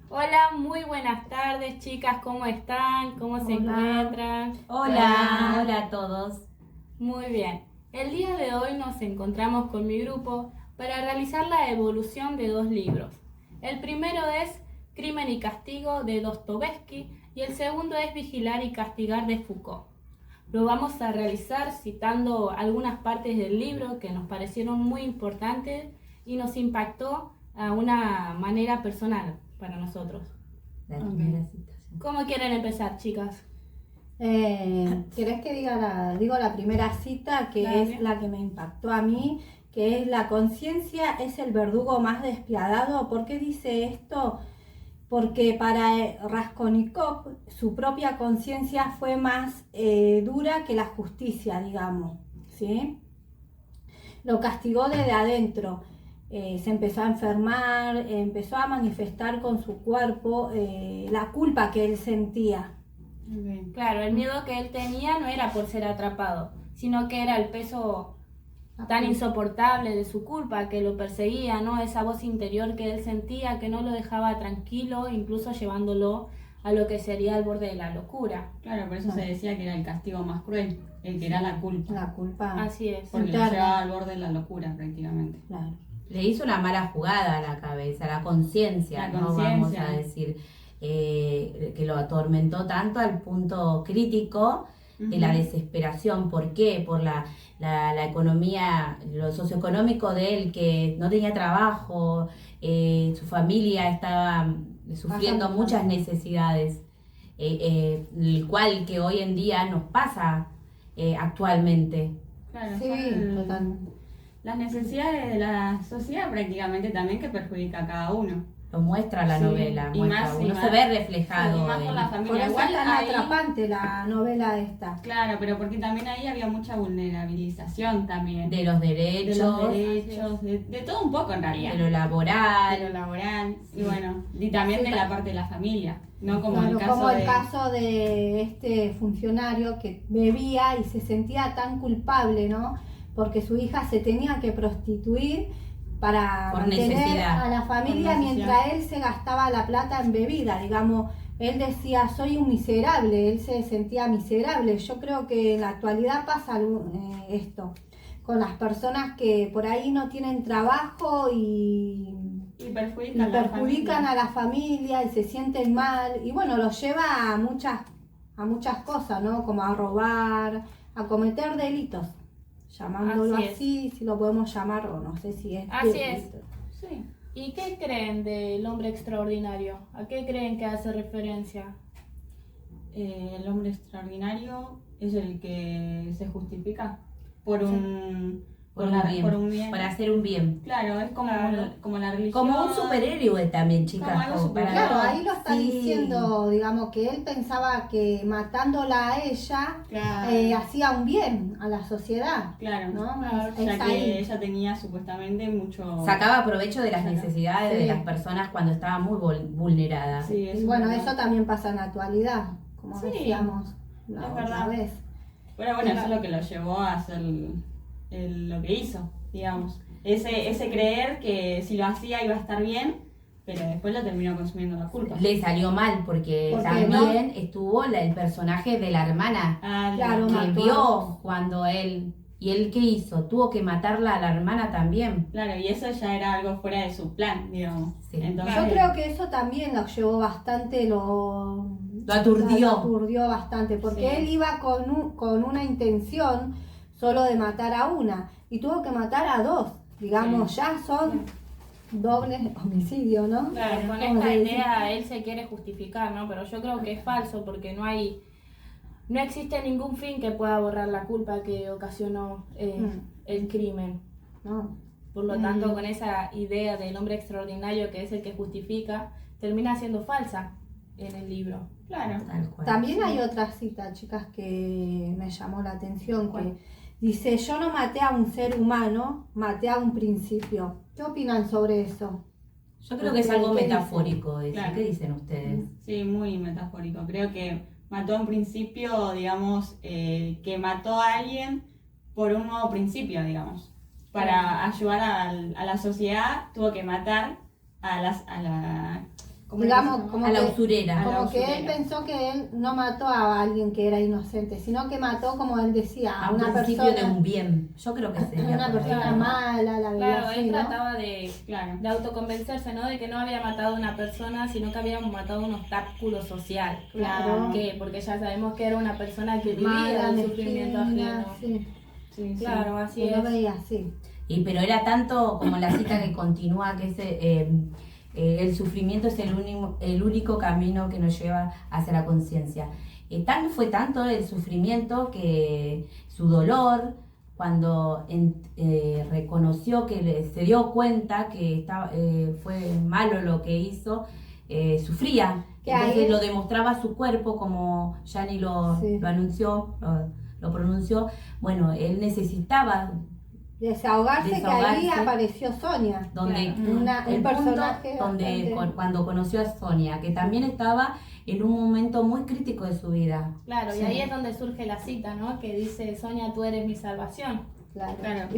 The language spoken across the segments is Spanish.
Hola, muy buenas tardes, chicas, ¿cómo están? ¿Cómo se encuentran? Hola a todos. Muy bien. El día de hoy nos encontramos con mi grupo para realizar la evolución de dos libros. El primero es Crimen y Castigo de Dostoyevsky y el segundo es Vigilar y Castigar de Foucault. Lo vamos a realizar citando algunas partes del libro que nos parecieron muy importantes y nos impactó a una manera personal para nosotros. La primera citación. ¿Cómo quieren empezar, chicas? ¿Querés que digo la primera cita, que Dale. es la que me impactó a mí, que es: la conciencia es el verdugo más despiadado? ¿Por qué dice esto? Porque para Raskolnikov su propia conciencia fue más dura que la justicia, digamos, ¿sí? Lo castigó desde adentro. Se empezó a enfermar, empezó a manifestar con su cuerpo la culpa que él sentía. Claro, el miedo que él tenía no era por ser atrapado, sino que era el peso tan insoportable de su culpa que lo perseguía, ¿no? Esa voz interior que él sentía que no lo dejaba tranquilo, incluso llevándolo a lo que sería el borde de la locura. Claro, por eso se decía que era el castigo más cruel, el que era la culpa. La culpa. Así es. Porque lo interna. llevaba al borde de la locura prácticamente. Claro. Le hizo una mala jugada a la cabeza, a la conciencia, La ¿no? conciencia. Vamos a decir, que lo atormentó tanto al punto crítico de la desesperación. ¿Por qué? Por la economía, lo socioeconómico de él, que no tenía trabajo, su familia estaba sufriendo Pasando muchas hambre. necesidades, el cual que hoy en día nos pasa actualmente. Claro, Sí, son totalmente. las necesidades de la sociedad prácticamente también que perjudica a cada uno. Lo muestra la Sí, novela, y muestra, más- y uno más- se ve reflejado Sí, y más por la en- familia. Por eso Igual es tan ahí- atrapante la novela esta. Claro, pero porque también ahí había mucha vulnerabilización también. de los De derechos, los derechos, de todo un poco en realidad. de lo De lo laboral. laboral, y bueno, y también Sí, de la parte de la familia, no como Claro, el caso como el de... caso de este funcionario que bebía y se sentía tan culpable, ¿no? Porque su hija se tenía que prostituir para Por mantener necesidad. a la familia, Por necesidad. mientras él se gastaba la plata en bebida, digamos. Él decía: soy un miserable, él se sentía miserable. Yo creo que en la actualidad pasa esto con las personas que por ahí no tienen trabajo y perjudican, perjudican a la familia y se sienten mal, y bueno, los lleva a muchas cosas, ¿no? Como a robar, a cometer delitos, llamándolo Así es. así, si lo podemos llamar, o no sé si es Así delito. Sí. ¿Y qué creen del hombre extraordinario? ¿A qué creen que hace referencia? El hombre extraordinario es el que se justifica por un, Por un bien, para hacer un bien. Claro, es como, Claro. como la religión. Como un superhéroe también, Como chicas. algo como superior. Claro, ahí lo está Sí. diciendo, digamos, que él pensaba que matándola a ella Claro, hacía un bien a la sociedad, claro. ¿no? Claro, Es Ya ahí. que ella tenía supuestamente mucho... Sacaba provecho de las Claro. necesidades de Sí. las personas cuando estaban muy vulneradas. Sí, Y es bueno, verdad. eso también pasa en la actualidad, como Sí, decíamos la es otra verdad. vez. Pero bueno, eso es lo que lo llevó a hacer lo que hizo, digamos. Ese creer que si lo hacía iba a estar bien, pero después lo terminó consumiendo la culpa. Le salió mal porque ¿Por qué también estuvo el personaje de la hermana Ah, Claro, que mató a vio dos. cuando él... ¿Y él qué hizo? Tuvo que matarla a la hermana también. Claro, y eso ya era algo fuera de su plan, digamos. Sí. Entonces, Yo creo que eso también lo llevó bastante, lo aturdió. lo aturdió bastante, porque Sí. él iba con una intención solo de matar a una, y tuvo que matar a dos, digamos, Sí. ya son dobles homicidios, ¿no? Claro, con Como esta se dice. idea él se quiere justificar, ¿no? Pero yo creo que es falso porque no existe ningún fin que pueda borrar la culpa que ocasionó el crimen. No. Por lo tanto, con esa idea del hombre extraordinario que es el que justifica, termina siendo falsa en el libro. claro. Tal cual. También hay otra cita, chicas, que me llamó la atención, que ¿Cuál? dice: yo no maté a un ser humano, maté a un principio. ¿Qué opinan sobre eso? Yo creo que es algo ¿Qué dicen? metafórico eso. Claro. ¿Qué dicen ustedes? Sí, muy metafórico. Creo que mató en principio, digamos, que mató a alguien por un nuevo principio, digamos. Para ayudar a la sociedad tuvo que matar a la... ¿Cómo digamos, como A la que, usurera. la como que él usurera. pensó que él no mató a alguien que era inocente, sino que mató, como él decía, a A un una principio persona, de un bien. Yo creo que sería una por ahí. persona mala, la verdad, Claro, él ¿no? trataba de Claro. autoconvencerse, ¿no? De que no había matado a una persona, sino que había matado un obstáculo social. Claro. Que porque ya sabemos que era una persona que vivía Mala, del sufrimiento mezquina, ajeno. sí, Sí, sí. Claro, así que lo es. veía así. Pero era tanto como la cita que continúa que el sufrimiento es el único camino que nos lleva hacia la conciencia. Tal fue tanto el sufrimiento que su dolor, cuando reconoció se dio cuenta que fue malo lo que hizo, sufría. Que Entonces ahí- lo demostraba su cuerpo, como Yani Sí. lo anunció, lo pronunció. Bueno, él necesitaba Desahogarse, que ahí Desahogarse. apareció Sonia. donde Un el punto personaje donde bastante- cuando conoció a Sonia, que también estaba en un momento muy crítico de su vida. Claro, Sí. y ahí es donde surge la cita, ¿no? Que dice, Sonia, tú eres mi salvación. Claro. Claro.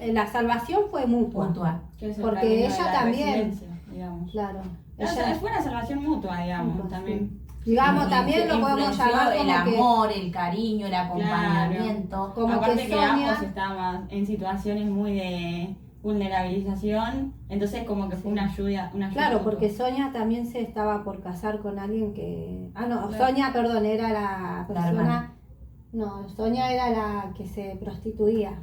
Y la salvación fue mutua. Puntual. Que es el Porque camino de ella la también. resiliencia, digamos. Claro. O sea, Ella- fue una salvación mutua, digamos, mutua, también. sí. Digamos, también lo podemos Influenció llamar el como que, amor, el cariño, el acompañamiento. como Aparte que que Sonia- ambos estaban en situaciones muy de vulnerabilización, entonces como que fue una ayuda claro, mutua. porque Sonia también se estaba por casar con alguien que... Ah, no, Claro. Sonia, perdón, era la persona... hermana. No, Sonia era la que se prostituía.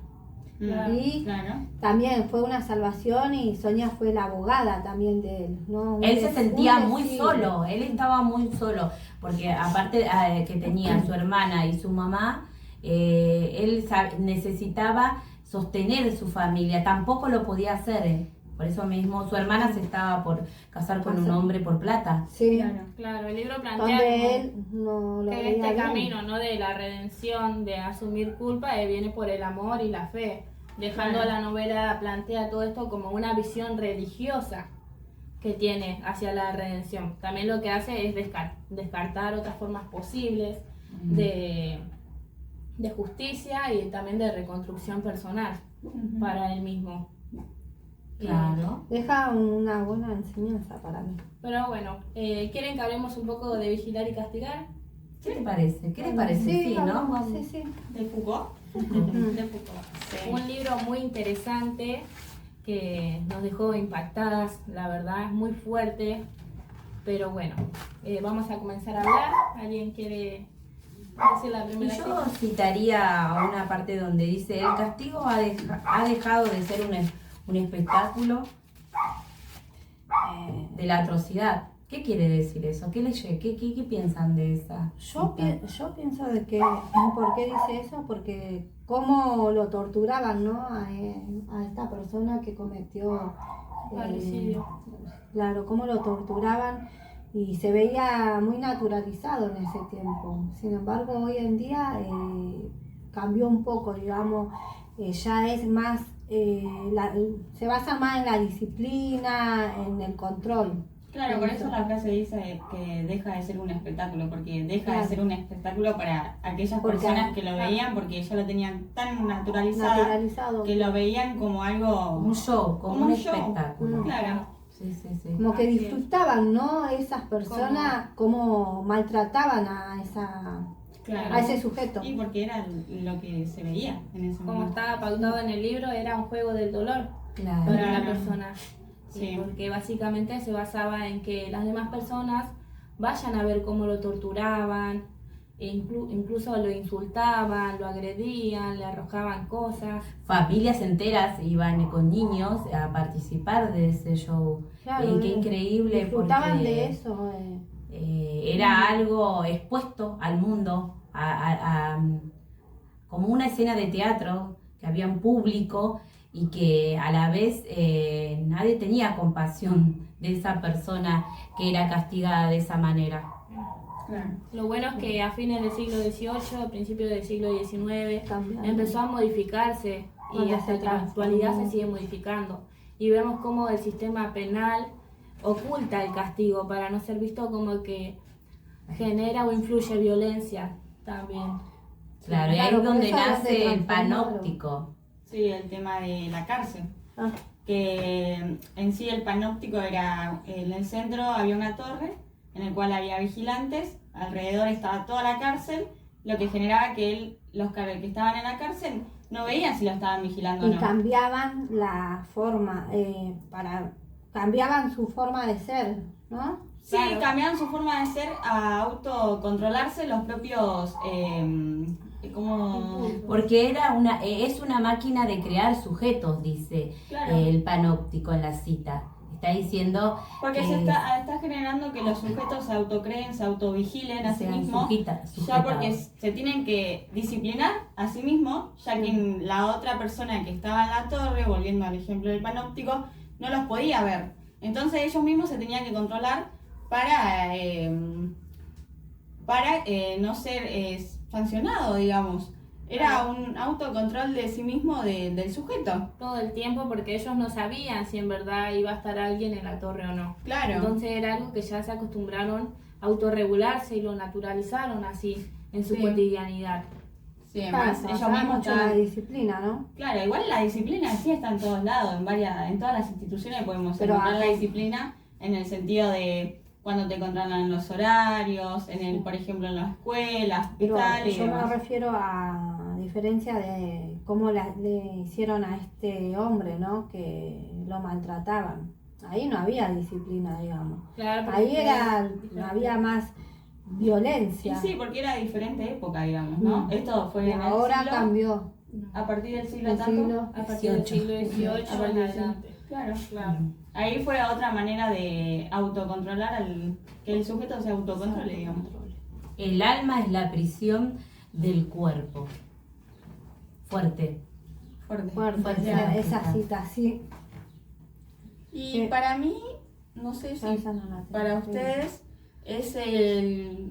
Claro, Y claro. también fue una salvación y Sonia fue la abogada también de él, ¿no? Él se sentía muy decir. solo, él estaba muy solo, porque aparte que tenía su hermana y su mamá, él necesitaba sostener su familia, tampoco lo podía hacer. Por eso mismo su hermana se estaba por casar con un hombre por plata. Sí, Claro. Claro, el libro plantea donde como él no lo que veía este bien. camino, ¿no? De la redención, de asumir culpa, viene por el amor y la fe. Dejando Claro. la novela, plantea todo esto como una visión religiosa que tiene hacia la redención. También lo que hace es descartar otras formas posibles de justicia y también de reconstrucción personal para él mismo. Claro. Deja una buena enseñanza para mí. Pero bueno, ¿quieren que hablemos un poco de vigilar y castigar? ¿Qué te parece? ¿Qué les parece? Sí, ¿no? hablamos, sí, sí. ¿De Foucault? De Foucault. Sí. Un libro muy interesante que nos dejó impactadas, la verdad, es muy fuerte. Pero bueno, vamos a comenzar a hablar. ¿Alguien quiere decir la Y primera yo cita? citaría una parte donde dice, el castigo ha dejado de ser un espectáculo de la atrocidad. ¿Qué quiere decir eso? ¿Qué piensan de esa? Yo, cita? yo pienso de que, ¿por qué dice eso? Porque cómo lo torturaban, ¿no? A esta persona que cometió Parricidio. claro, cómo lo torturaban y se veía muy naturalizado en ese tiempo. Sin embargo, hoy en día cambió un poco, digamos, ya es más, se basa más en la disciplina, en el control. Claro, por eso la frase dice que deja de ser un espectáculo, porque deja Claro. de ser un espectáculo para aquellas Porque- personas que lo veían, porque ya lo tenían tan Naturalizado. que lo veían como algo... Un show, como Como un un show. espectáculo. Claro. Sí, sí, sí. Como que Así es. disfrutaban, ¿no? Esas personas, cómo maltrataban a Claro. a ese sujeto. Y porque era lo que se veía en ese Como momento. estaba pautado en el libro, era un juego del dolor Claro. para Claro. la persona. Sí. Porque básicamente se basaba en que las demás personas vayan a ver cómo lo torturaban, e incluso lo insultaban, lo agredían, le arrojaban cosas. Familias enteras iban con niños a participar de ese show. Claro, Qué increíble, disfrutaban porque de eso. era algo expuesto al mundo, como una escena de teatro, que había un público y que a la vez nadie tenía compasión de esa persona que era castigada de esa manera. Claro. Lo bueno es que a fines del siglo XVIII, a principios del siglo XIX, También. empezó a modificarse y Cuando hasta se la actualidad transformó. se sigue modificando. Y vemos cómo el sistema penal oculta el castigo para no ser visto como que genera o influye violencia también. Claro, y ahí Claro, es donde por eso nace el transformaron. panóptico. Sí, el tema de la cárcel. Ah, que en sí el panóptico era, en el centro había una torre en el cual había vigilantes, alrededor estaba toda la cárcel, lo que generaba que los que estaban en la cárcel no veían si lo estaban vigilando o Y no. cambiaban la forma, cambiaban su forma de ser, ¿no? Sí, Claro. cambiaban su forma de ser a autocontrolarse los propios, como... Porque es una máquina de crear sujetos, dice Claro. el panóptico en la cita. Está diciendo Porque que se está generando que los sujetos se autocreen, se autovigilen a sí sean mismos, ya sujetados. porque se tienen que disciplinar a sí mismos, ya que la otra persona que estaba en la torre, volviendo al ejemplo del panóptico, no los podía ver. Entonces ellos mismos se tenían que controlar para no ser sancionado, digamos. Era un autocontrol de sí mismo del sujeto. Todo el tiempo porque ellos no sabían si en verdad iba a estar alguien en la torre o no. Claro. Entonces era algo que ya se acostumbraron a autorregularse y lo naturalizaron así en su Sí. cotidianidad. Sí, además, Claro, ellos basaba mismos mucho en la estaban... disciplina, ¿no? Claro, igual la disciplina sí está en todos lados, en todas las instituciones podemos Pero encontrar la acá- disciplina en el sentido de cuando te controlan los horarios, por ejemplo en las escuelas, Pero hospitales y yo me demás. refiero a diferencia de cómo le hicieron a este hombre, ¿no? Que lo maltrataban. Ahí no había disciplina, digamos. Claro, porque Ahí diferente. había más Y violencia. sí, porque era diferente época, digamos, ¿no? Mm. Esto fue Y en el ahora siglo, cambió. a partir del siglo El tanto. siglo A partir del siglo XVIII A en partir del adelante. Claro. Claro. Ahí fue otra manera de autocontrolar, que el sujeto se autocontrole, digamos. El alma es la prisión del cuerpo. Fuerte. Fuerte. Fuerte, Fuerte. esa cita, sí. Y Sí. para mí, no sé Yo si esa no la tengo. para ustedes es que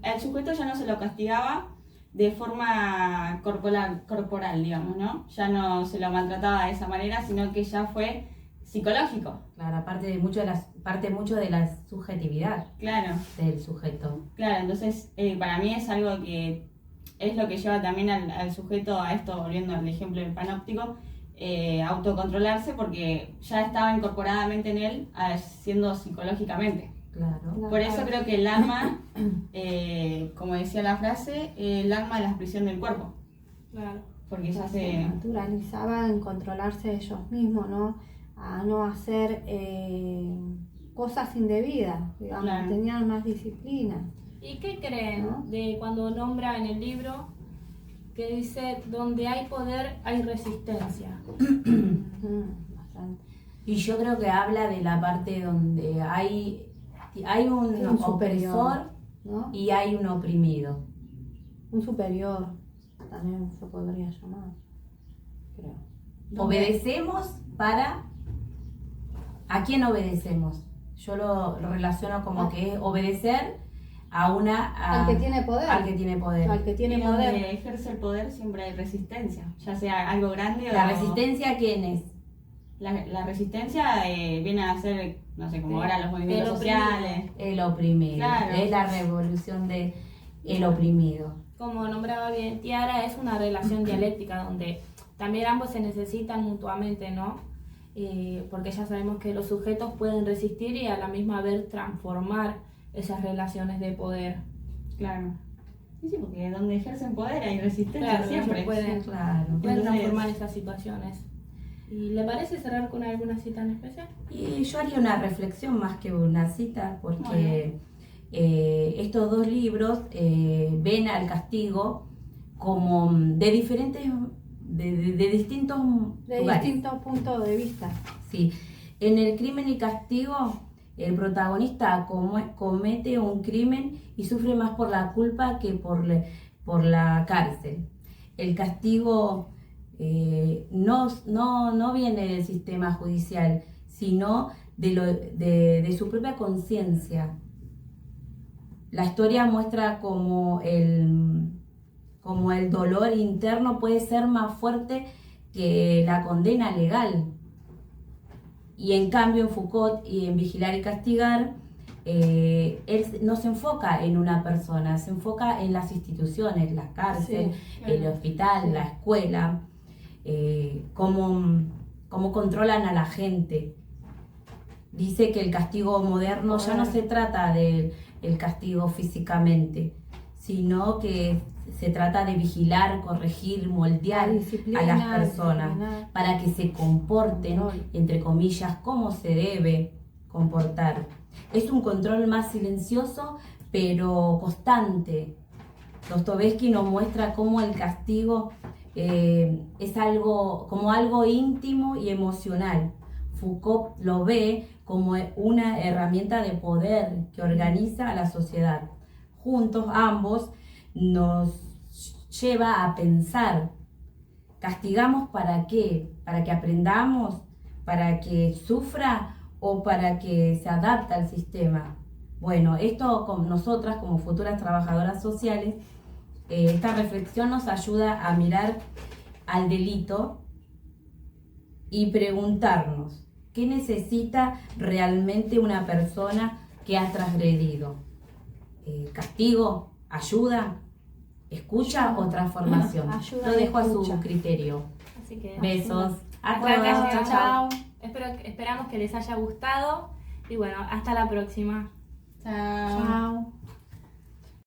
el sujeto ya no se lo castigaba de forma corporal, digamos, ¿no? Ya no se lo maltrataba de esa manera, sino que ya fue psicológico. Claro, parte mucho de la subjetividad Claro, del sujeto. claro. Entonces, para mí es algo que es lo que lleva también al sujeto a esto, volviendo al ejemplo del panóptico, autocontrolarse porque ya estaba incorporadamente en él, siendo psicológicamente. Claro. Por eso creo que el alma, como decía la frase, el alma es la prisión del cuerpo, Claro. porque ya Se se... naturalizaban controlarse ellos mismos, ¿no? A no hacer cosas indebidas, digamos, Claro. tenían más disciplina. ¿Y qué creen ¿No? de cuando nombra en el libro que dice, donde hay poder hay resistencia? Bastante. Y yo creo que habla de la parte donde hay un Un superior, opresor ¿no? y hay un oprimido. Un superior también se podría llamar, creo. Obedecemos para... ¿A quién obedecemos? Yo lo relaciono como que es obedecer Al que tiene poder. Al que tiene poder. Al que tiene Y donde poder. ejerce el poder siempre hay resistencia, ya sea algo grande La o... resistencia, ¿quién es? La resistencia viene a ser, no sé, como ahora los movimientos el oprimido. sociales. El oprimido. Claro. Es la revolución de el oprimido. Como nombraba bien Tiara, es una relación dialéctica donde también ambos se necesitan mutuamente, ¿no? Porque ya sabemos que los sujetos pueden resistir y a la misma vez transformar esas relaciones de poder. Claro. Y sí, porque donde ejercen poder hay resistencia Claro, siempre. ellos pueden, Claro. pueden Entonces- transformar esas situaciones. ¿Y le parece cerrar con alguna cita en especial? Y yo haría una reflexión más que una cita, porque estos dos libros ven al castigo como de diferentes, de distintos De lugares. distintos puntos de vista. Sí. En el Crimen y Castigo, el protagonista comete un crimen y sufre más por la culpa que por la cárcel. El castigo no viene del sistema judicial, sino de su propia conciencia. La historia muestra como el dolor interno puede ser más fuerte que la condena legal. Y en cambio en Foucault y en Vigilar y Castigar, él no se enfoca en una persona, se enfoca en las instituciones, la cárcel, Sí, el hospital, Sí. la escuela. cómo controlan a la gente. Dice que el castigo moderno ya no se trata del castigo físicamente, sino que se trata de vigilar, corregir, moldear a las personas para que se comporten, entre comillas, como se debe comportar. Es un control más silencioso, pero constante. Dostoyevski nos muestra cómo el castigo es como algo íntimo y emocional. Foucault lo ve como una herramienta de poder que organiza a la sociedad. Juntos, ambos, nos lleva a pensar, ¿castigamos para qué? ¿Para que aprendamos? ¿Para que sufra? ¿O para que se adapte al sistema? Bueno, esto con nosotras como futuras trabajadoras sociales, esta reflexión nos ayuda a mirar al delito y preguntarnos, ¿qué necesita realmente una persona que ha transgredido? ¿Castigo? ¿Ayuda? ¿Escucha o transformación? Ayuda, lo dejo a escucha. su criterio. Así que Besos. hasta acá, Chao, chao. Esperamos que les haya gustado y bueno, hasta la próxima. Chao. Chao.